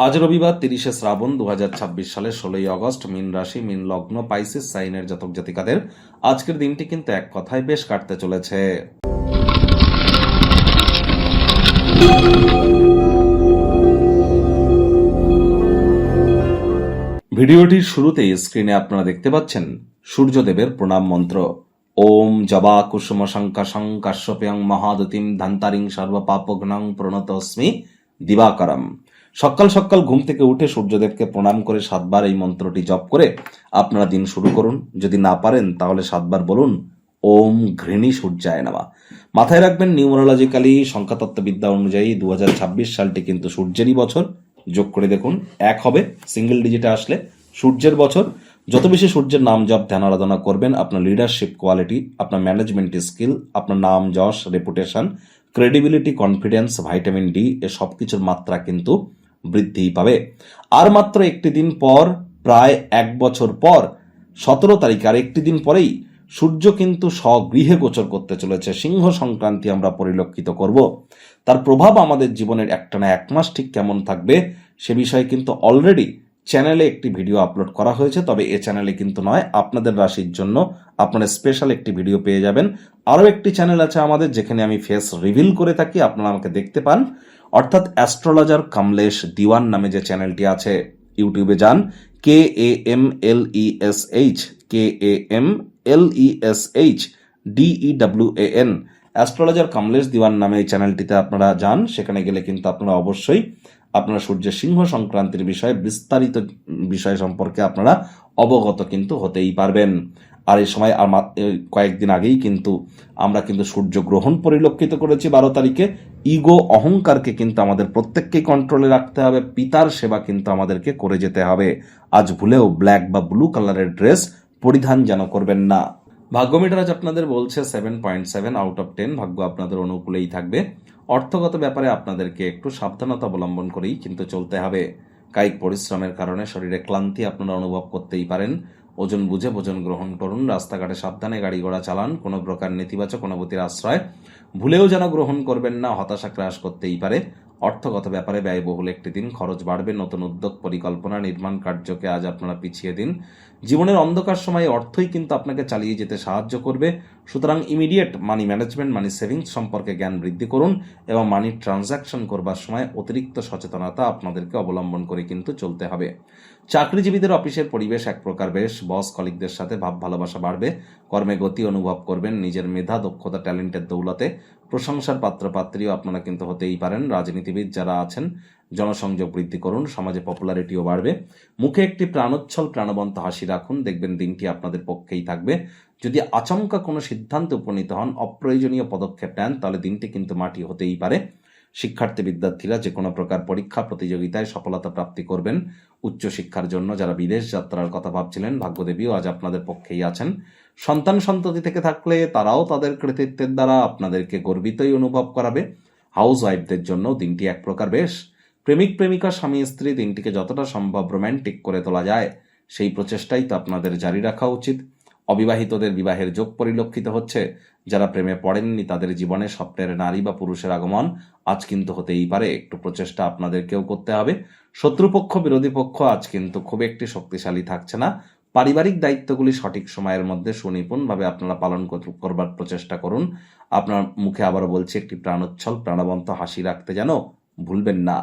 আজ রবিবার ৩০শে শ্রাবণ ২০২৬ সালের ১৬ই আগস্ট। মীন রাশি, মীন লগ্ন, পাইসিস সাইনের জাতক জাতিকাদের আজকের দিনটি কিন্তু এক কথায় বেশ কাটতে চলেছে। ভিডিওটির শুরুতেই স্ক্রিনে আপনারা দেখতে পাচ্ছেন সূর্যদেবের প্রণাম মন্ত্র। ওম জবা কুসুম শঙ্কাশং কাশ্যপেয়ং মহাদতিম ধান্তারিং সর্বপাপঘ্নং প্রণতস্মি দিবাকরম। সকাল সকাল ঘুম থেকে উঠে সূর্যদেবকে প্রণাম করে ৭ বার এই মন্ত্রটি জপ করে আপনারা দিন শুরু করুন। যদি না পারেন তাহলে ৭ বার বলুন ওম ঘৃণী সূর্যায় নমঃ। মাথায় রাখবেন, নিউমারোলজিক্যালি সংখ্যাতত্ত্ববিদ্যা অনুযায়ী ২০২৬ সালটি কিন্তু সূর্যেরই বছর। যোগ করে দেখুন, ১ হবে সিঙ্গেল ডিজিটে আসলে। সূর্যের বছর। যত বেশি সূর্যের নাম জপ ধ্যান আরাধনা করবেন, আপনার লিডারশিপ কোয়ালিটি, আপনার ম্যানেজমেন্ট স্কিল, আপনার নাম যশ, reputation, credibility, confidence, vitamin D এ সব কিছুর মাত্রা কিন্তু বৃদ্ধি পাবে। আর মাত্র একটি দিন পর, প্রায় ১ বছর পর ১৭ তারিখ, আর একটি দিন পরেই সূর্য কিন্তু স্বগৃহে গোচর করতে চলেছে। সিংহ সংক্রান্তি আমরা পরিলক্ষিত করব। তার প্রভাব আমাদের জীবনের একটানা ১ মাস ঠিক কেমন থাকবে সে বিষয়ে কিন্তু অলরেডি চ্যানেলে একটি ভিডিও আপলোড করা হয়েছে। তবে এ চ্যানেলে কিন্তু নয়, আপনাদের রাশির জন্য আপনারা স্পেশাল একটি ভিডিও পেয়ে যাবেন। আরও একটি চ্যানেল আছে আমাদের, যেখানে আমি ফেস রিভিল করে থাকি, আপনারা আমাকে দেখতে পান। অর্থাৎ অ্যাস্ট্রোলজার কামলেশ দিওয়ান নামে যে চ্যানেলটি আছে, ইউটিউবে যান, KAMLESHKAMLESHDEWAN অ্যাস্ট্রোলজার কামলেশ দিওয়ান নামে এই চ্যানেলটিতে আপনারা যান। সেখানে গেলে কিন্তু আপনারা অবশ্যই আপনারা সূর্যের সিংহ সংক্রান্তির বিষয়ে বিস্তারিত বিষয় সম্পর্কে আপনারা অবগত কিন্তু হতেই পারবেন। আর এই সময় কয়েকদিন আগেই কিন্তু আমরা কিন্তু সূর্য গ্রহণ পরিলক্ষিত করেছি ১২ তারিখে। ইগো, অহংকারকে কিন্তু আমাদের প্রত্যেককেই কন্ট্রোলে রাখতে হবে। পিতার সেবা কিন্তু আমাদেরকে করে যেতে হবে। আজ ভুলেও ব্ল্যাক বা ব্লু কালারের ড্রেস পরিধান যেন করবেন না। ভাগ্য মিটার আজ আপনাদের বলছে 7.7 আউট অফ 10। ভাগ্য আপনাদের অনুকূলেই থাকবে। অর্থগত ব্যাপারে আপনাদেরকে একটু সাবধানতা অবলম্বন করেই কিন্তু চলতে হবে। কায়িক পরিশ্রমের কারণে শরীরে ক্লান্তি আপনারা অনুভব করতেই পারেন। ওজন বুঝে ভোজন গ্রহণ করুন। রাস্তাঘাটে সাবধানে গাড়ি ঘোড়া চালান। কোনো প্রকার নেতিবাচক অনুভূতির আশ্রয় ভুলেও যেন গ্রহণ করবেন না, হতাশা গ্রাস করতেই পারে। অর্থগত ব্যাপারে ব্যয়বহুল একটি দিন, খরচ বাড়বে। নতুন উদ্যোগ, পরিকল্পনা, নির্মাণ কার্যকে আজ আপনারা পিছিয়ে দিন। জীবনের অন্ধকার সময়ে অর্থই কিন্তু আপনাকে চালিয়ে যেতে সাহায্য করবে। সুতরাং ইমিডিয়েট মানি ম্যানেজমেন্ট, মানি সেভিংস সম্পর্কে জ্ঞান বৃদ্ধি করুন এবং মানি ট্রানজাকশন করবার সময় অতিরিক্ত সচেতনতা আপনাদেরকে অবলম্বন করে কিন্তু চলতে হবে। চাকরিজীবীদের অফিসের পরিবেশ এক প্রকার বেশ। বস কলিগদের সাথে ভাব ভালোবাসা বাড়বে। কর্মে গতি অনুভব করবেন। নিজের মেধা, দক্ষতা, ট্যালেন্টের দৌলতে প্রশংসার পাত্রপাত্রীও আপনারা কিন্তু হতেই পারেন। রাজনীতিবিদ যারা আছেন, জনসংযোগ বৃদ্ধি করুন। সমাজে পপুলারিটিও বাড়বে। মুখে একটি প্রাণোচ্ছল প্রাণবন্ত হাসি রাখুন, দেখবেন দিনটি আপনাদের পক্ষেই থাকবে। যদি আচমকা কোনো সিদ্ধান্তে উপনীত হন, অপ্রয়োজনীয় পদক্ষেপ নেন, তাহলে দিনটি কিন্তু মাটি হতেই পারে। শিক্ষার্থী বিদ্যার্থীরা যে কোনো প্রকার পরীক্ষা প্রতিযোগিতায় সফলতা প্রাপ্তি করবেন। উচ্চশিক্ষার জন্য যারা বিদেশ যাত্রার কথা ভাবছিলেন, ভাগ্যদেবীও আজ আপনাদের পক্ষেই আছেন। সন্তান সন্ততি থেকে থাকলে তারাও তাদের কৃতিত্বের দ্বারা আপনাদেরকে গর্বিতই অনুভব করাবে। হাউস ওয়াইফদের জন্য দিনটি এক প্রকার বেশ। প্রেমিক প্রেমিকা, স্বামী স্ত্রী দিনটিকে যতটা সম্ভব রোম্যান্টিক করে তোলা যায় সেই প্রচেষ্টাই তো আপনাদের জারি রাখা উচিত। অবিবাহিতদের বিবাহের যোগ পরিলক্ষিত হচ্ছে। যারা প্রেমে পড়েননি তাদের জীবনে স্বপ্নের নারী বা পুরুষের আগমন আজ কিন্তু হতেই পারে। একটু প্রচেষ্টা আপনাদেরকেও করতে হবে। শত্রুপক্ষ, বিরোধী পক্ষ আজ কিন্তু খুব একটি শক্তিশালী থাকছে না। পারিবারিক দায়িত্বগুলি সঠিক সময়ের মধ্যে সুনিপুণভাবে আপনারা পালন করবার প্রচেষ্টা করুন। আপনার মুখে আবারও বলছি একটি প্রাণোচ্ছল প্রাণবন্ত হাসি রাখতে যেন ভুলবেন না।